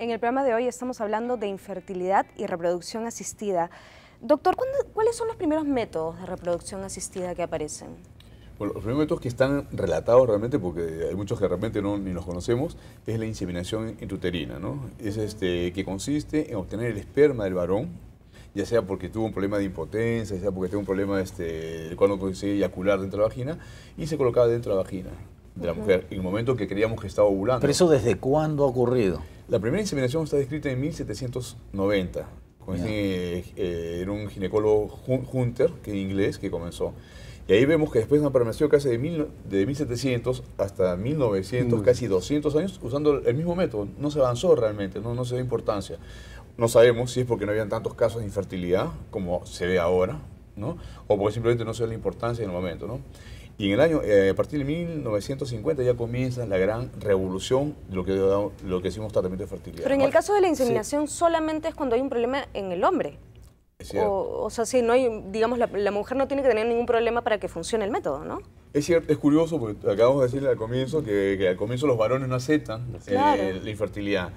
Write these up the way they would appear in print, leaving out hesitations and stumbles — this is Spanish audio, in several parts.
En el programa de hoy estamos hablando de infertilidad y reproducción asistida. Doctor, ¿cuáles son los primeros métodos de reproducción asistida que aparecen? Bueno, los primeros métodos que están relatados realmente, porque hay muchos que realmente ni los conocemos, es la inseminación intrauterina, ¿no? Es que consiste en obtener el esperma del varón, ya sea porque tuvo un problema de impotencia, ya sea porque tuvo un problema cuando consigue eyacular dentro de la vagina, y se colocaba dentro de la vagina de la mujer, en el momento que creíamos que estaba ovulando. ¿Pero eso desde cuándo ha ocurrido? La primera inseminación está descrita en 1790. Era un ginecólogo Hunter, que es inglés, que comenzó. Y ahí vemos que después han permanecido casi de 1700 hasta 1900, casi 200 años, usando el mismo método. No se avanzó realmente, no se da importancia. No sabemos si es porque no habían tantos casos de infertilidad como se ve ahora, ¿no? O porque simplemente no se da la importancia en el momento, ¿no? Y en el año, a partir de 1950 ya comienza la gran revolución de lo que decimos tratamiento de fertilidad. Pero en el caso de la inseminación solamente es cuando hay un problema en el hombre. O sea, si no hay, digamos, la mujer no tiene que tener ningún problema para que funcione el método, ¿no? Es cierto, es curioso, porque acabamos de decirle al comienzo que al comienzo los varones no aceptan la infertilidad.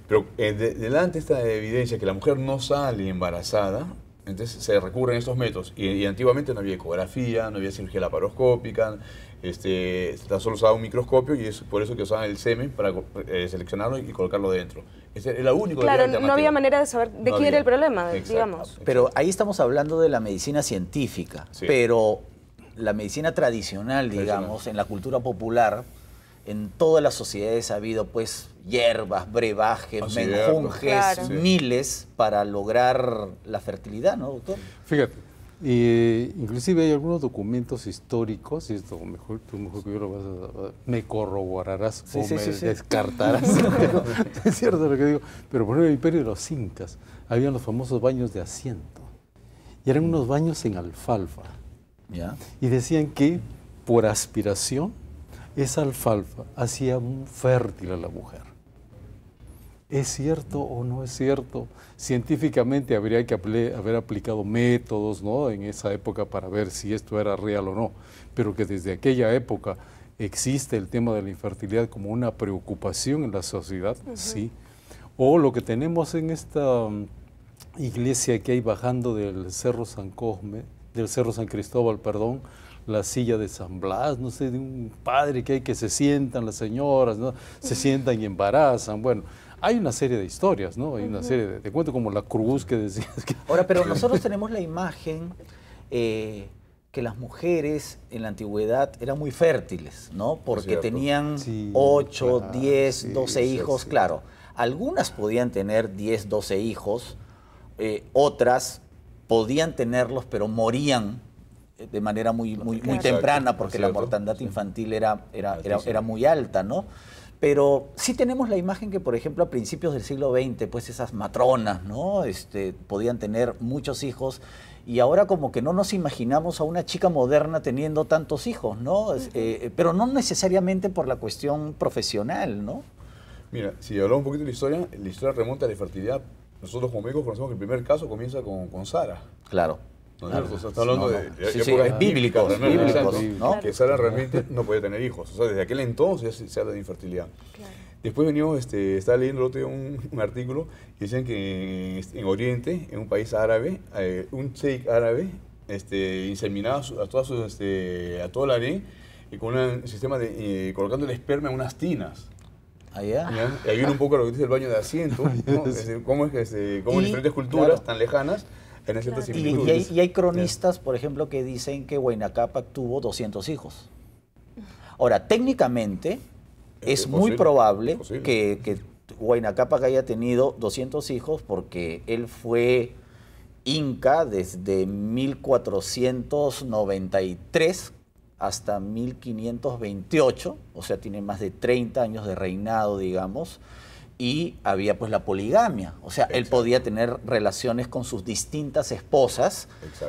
Pero delante esta evidencia que la mujer no sale embarazada, entonces se recurren a estos métodos. Y antiguamente no había ecografía, no había cirugía laparoscópica, solo usaba un microscopio y es por eso que usaban el semen para seleccionarlo y colocarlo dentro. Ese era lo único. Claro, no había manera de saber de quién era el problema, digamos. Exacto. Pero ahí estamos hablando de la medicina científica, pero la medicina tradicional, digamos, en la cultura popular, en todas las sociedades ha habido pues hierbas, brebajes, menjunjes, miles para lograr la fertilidad, ¿no, doctor? Fíjate, inclusive hay algunos documentos históricos, y esto tú mejor que yo me corroborarás o me descartarás. Es cierto lo que digo, pero por ejemplo en el imperio de los incas habían los famosos baños de asiento, y eran unos baños en alfalfa, y decían que por aspiración esa alfalfa hacía fértil a la mujer. ¿Es cierto o no es cierto? Científicamente habría que haber aplicado métodos, ¿no?, en esa época para ver si esto era real o no, pero que desde aquella época existe el tema de la infertilidad como una preocupación en la sociedad, sí. O lo que tenemos en esta iglesia que hay bajando del Cerro San Cristóbal, perdón, la silla de San Blas, no sé, de un padre que hay que se sientan las señoras, ¿no? Se sientan y embarazan, bueno. Hay una serie de historias, ¿no? Hay una serie de cuentos como la cruz que decías. Ahora, pero nosotros tenemos la imagen que las mujeres en la antigüedad eran muy fértiles, ¿no? Porque tenían 8, 10, 12 hijos, claro. Algunas podían tener 10, 12 hijos, otras podían tenerlos, pero morían de manera muy temprana, porque la mortandad infantil era muy alta, ¿no? Pero sí tenemos la imagen que, por ejemplo, a principios del siglo XX, pues esas matronas, ¿no? Podían tener muchos hijos, y ahora como que no nos imaginamos a una chica moderna teniendo tantos hijos, ¿no? Pero no necesariamente por la cuestión profesional, ¿no? Mira, si hablamos un poquito de la historia remonta a la infertilidad. Nosotros como médicos conocemos que el primer caso comienza con Sara. Claro. ¿No es cierto? O sea, está hablando de épocas bíblicos, ¿no? Que Sara realmente no podía tener hijos. O sea, desde aquel entonces ya se habla de infertilidad. Claro. Después venimos, estaba leyendo el otro día un artículo y decían que en Oriente, en un país árabe, un sheik árabe inseminaba a todo el harén con un sistema de colocando el esperma en unas tinas. Y ahí viene un poco lo que dice el baño de asiento, ¿no? Cómo es que en diferentes culturas tan lejanas hay ciertas similitudes. Y hay cronistas, por ejemplo, que dicen que Huayna Cápac tuvo 200 hijos. Ahora, técnicamente es muy probable que Huayna Cápac haya tenido 200 hijos, porque él fue inca desde 1493 hasta 1528, o sea, tiene más de 30 años de reinado, digamos, y había pues la poligamia, o sea, él podía tener relaciones con sus distintas esposas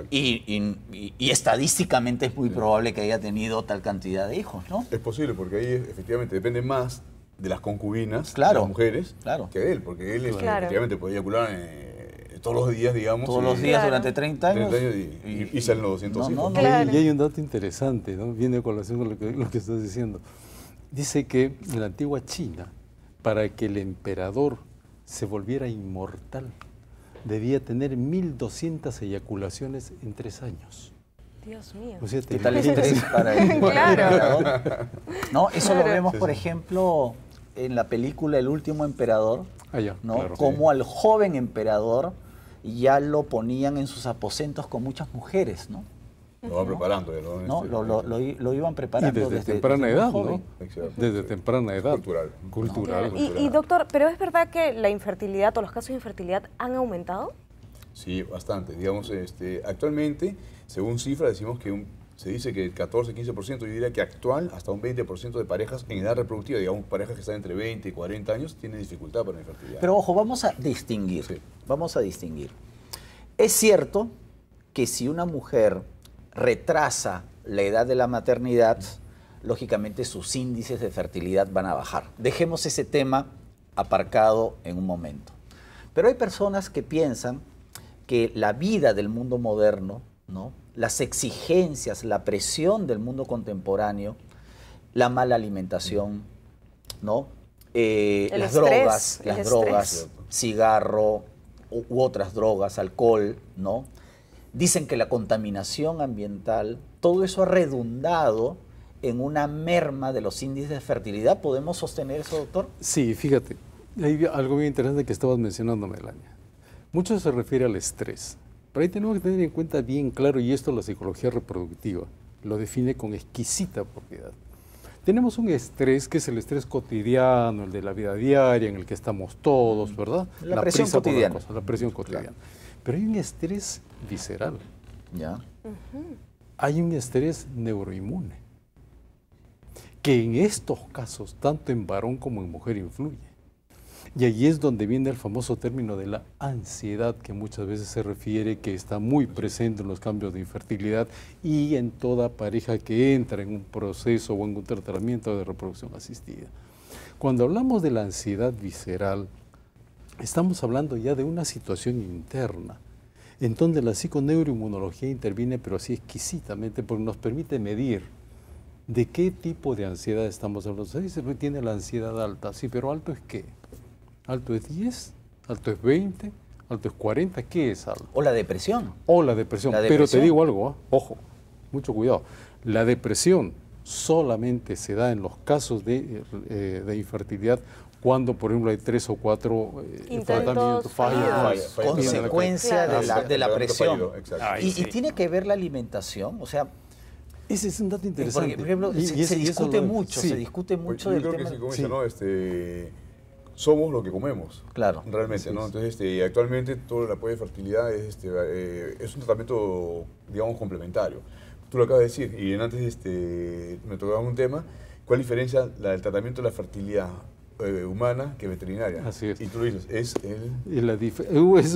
y estadísticamente es muy probable que haya tenido tal cantidad de hijos, ¿no? Es posible, porque ahí efectivamente depende más de las concubinas, de las mujeres, que de él, porque él efectivamente podía eyacular todos los días, digamos. Todos los días durante 30 años. Y salen los 200 hijos. Y hay un dato interesante, ¿no? Viene a colación con lo que estás diciendo. Dice que en la antigua China, para que el emperador se volviera inmortal, debía tener 1.200 eyaculaciones en 3 años. Dios mío. O sea, ¿qué tal estrés para el emperador? No, eso lo vemos, por ejemplo, en la película El último emperador, ¿no? Claro, como al joven emperador ya lo ponían en sus aposentos con muchas mujeres, ¿no? Lo van preparando. No, lo iban preparando y desde temprana edad, ¿no? Desde temprana edad. Cultural. Y doctor, ¿pero es verdad que la infertilidad o los casos de infertilidad han aumentado? Sí, bastante. Digamos, actualmente, según cifras, decimos que se dice que el 14-15%, yo diría que actual, hasta un 20% de parejas en edad reproductiva, digamos, parejas que están entre 20 y 40 años, tienen dificultad para la infertilidad. Pero ojo, vamos a distinguir. Sí. Vamos a distinguir. Es cierto que si una mujer retrasa la edad de la maternidad, lógicamente sus índices de fertilidad van a bajar. Dejemos ese tema aparcado en un momento. Pero hay personas que piensan que la vida del mundo moderno, ¿no? Las exigencias, la presión del mundo contemporáneo, la mala alimentación, ¿no? Las drogas, cigarro u otras drogas, alcohol, ¿no? Dicen que la contaminación ambiental, todo eso ha redundado en una merma de los índices de fertilidad. ¿Podemos sostener eso, doctor? Sí, fíjate, hay algo bien interesante que estabas mencionando, Melania. Mucho se refiere al estrés, pero ahí tenemos que tener en cuenta bien claro, y esto la psicología reproductiva lo define con exquisita propiedad. Tenemos un estrés que es el estrés cotidiano, el de la vida diaria, en el que estamos todos, ¿verdad? La presión cotidiana. La presión cotidiana. Claro. Pero hay un estrés visceral. ¿Ya? Hay un estrés neuroinmune, que en estos casos, tanto en varón como en mujer, influye. Y ahí es donde viene el famoso término de la ansiedad, que muchas veces se refiere, que está muy presente en los cambios de infertilidad y en toda pareja que entra en un proceso o en un tratamiento de reproducción asistida. Cuando hablamos de la ansiedad visceral, estamos hablando ya de una situación interna, en donde la psiconeuroinmunología interviene, pero así exquisitamente, porque nos permite medir de qué tipo de ansiedad estamos hablando. Se dice que tiene la ansiedad alta, sí, pero ¿alto es qué? ¿Alto es 10? ¿Alto es 20? ¿Alto es 40? ¿Qué es alto? O la depresión. O la depresión. Pero te digo algo, ojo, mucho cuidado. La depresión solamente se da en los casos de infertilidad cuando, por ejemplo, hay 3 o 4 tratamientos fallos. Consecuencia de la presión. Y tiene que ver la alimentación, o sea... Ese es un dato interesante. Porque, por ejemplo, se discute mucho, se discute mucho del tema. Yo creo que sí, como dice, ¿no? Somos lo que comemos. Claro. Realmente, sí, ¿no? Entonces, actualmente todo el apoyo de fertilidad es un tratamiento, digamos, complementario. Tú lo acabas de decir, y antes me tocaba un tema, ¿cuál diferencia el tratamiento de la fertilidad humana que veterinaria? Así es. Y tú lo dices, es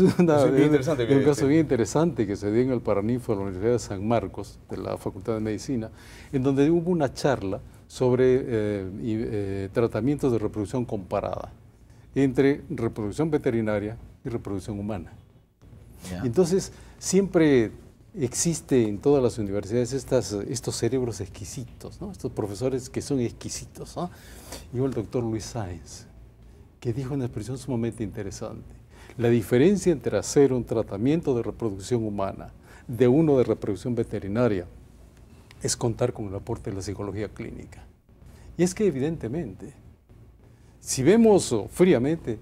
un caso bien interesante que se dio en el Paraninfo de la Universidad de San Marcos, de la Facultad de Medicina, en donde hubo una charla sobre tratamientos de reproducción comparada entre reproducción veterinaria y reproducción humana. Entonces, siempre existe en todas las universidades estos cerebros exquisitos, ¿no? Estos profesores que son exquisitos, ¿no? Y el doctor Luis Sáenz, que dijo una expresión sumamente interesante. La diferencia entre hacer un tratamiento de reproducción humana de uno de reproducción veterinaria es contar con el aporte de la psicología clínica. Y es que evidentemente, si vemos fríamente,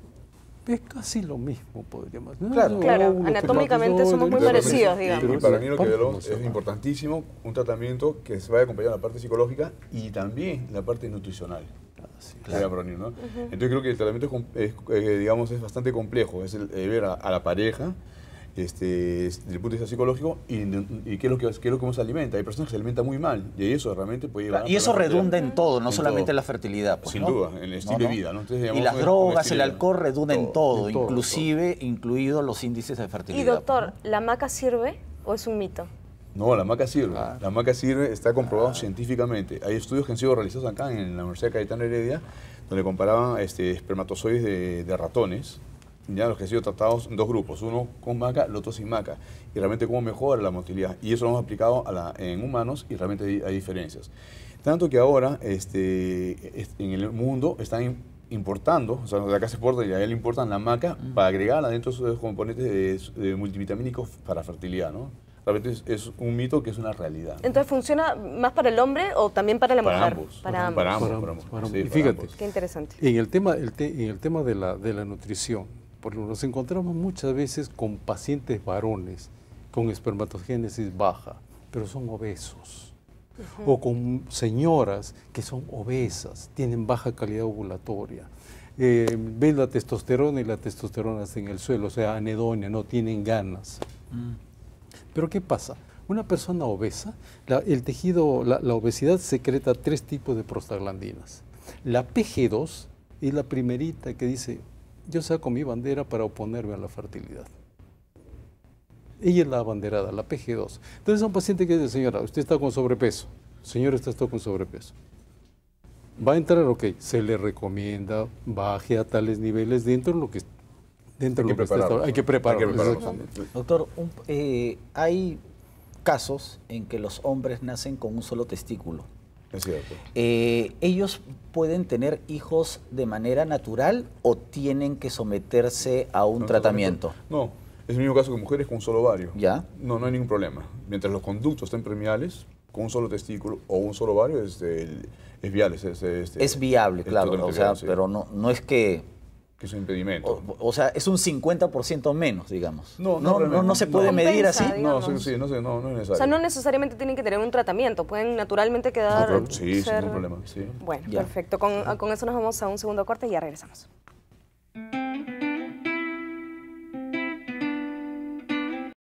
es casi lo mismo, podríamos. ¿No? Claro, anatómicamente somos muy parecidos, digamos. Y para mí lo que es importantísimo, un tratamiento que se vaya acompañado de la parte psicológica y también la parte nutricional. Claro. ¿no? Entonces creo que el tratamiento es bastante complejo, es ver a la pareja desde el punto de vista psicológico y qué es lo que más se alimenta. Hay personas que se alimentan muy mal y eso realmente puede llevar y eso redunda en todo, no solamente en la fertilidad. Pues, sin duda, en el estilo de vida. ¿no? Entonces, y las drogas, el alcohol redunda en todo, incluidos los índices de fertilidad. Y doctor, ¿la maca sirve o es un mito? No, la maca sirve. La maca sirve, está comprobado científicamente. Hay estudios que han sido realizados acá en la Universidad de Cayetano Heredia, donde comparaban espermatozoides de ratones, ya los que han sido tratados en dos grupos, uno con maca, el otro sin maca, y realmente cómo mejora la motilidad. Y eso lo hemos aplicado en humanos y realmente hay diferencias. Tanto que ahora en el mundo están importando, o sea, de acá se exporta y a él le importan la maca para agregar adentro esos componentes multivitamínicos para fertilidad, ¿no? Realmente es un mito que es una realidad, ¿no? Entonces, ¿funciona más para el hombre o también para la mujer? Para ambos. Sí, y fíjate, ambos. Qué interesante. En el tema de la nutrición, porque nos encontramos muchas veces con pacientes varones con espermatogénesis baja, pero son obesos. O con señoras que son obesas, tienen baja calidad ovulatoria. Ven la testosterona y la testosterona está en el suelo, o sea, anedonia, no tienen ganas. Pero ¿qué pasa? Una persona obesa, la obesidad secreta 3 tipos de prostaglandinas. La PG2 es la primerita que dice, yo saco mi bandera para oponerme a la fertilidad. Ella es la abanderada, la PG2. Entonces a un paciente que dice, señora, usted está con sobrepeso. Señora, usted está con sobrepeso. Va a entrar, ok, se le recomienda, baje a tales niveles dentro de lo que está. Hay que prepararlo. Doctor, hay casos en que los hombres nacen con un solo testículo. Es cierto. ¿Ellos pueden tener hijos de manera natural o tienen que someterse a un tratamiento? No, es el mismo caso que mujeres con un solo ovario. ¿Ya? No hay ningún problema. Mientras los conductos estén permeables, con un solo testículo o un solo ovario, es viable. Es viable, claro. O sea, viable, sí. Pero no es que es un impedimento. O sea, es un 50% menos, digamos. No se puede medir así. No es necesario. O sea, no necesariamente tienen que tener un tratamiento, pueden naturalmente quedar... Sí, sin ningún problema. Sí. Bueno, perfecto. Con eso nos vamos a un segundo corte y ya regresamos.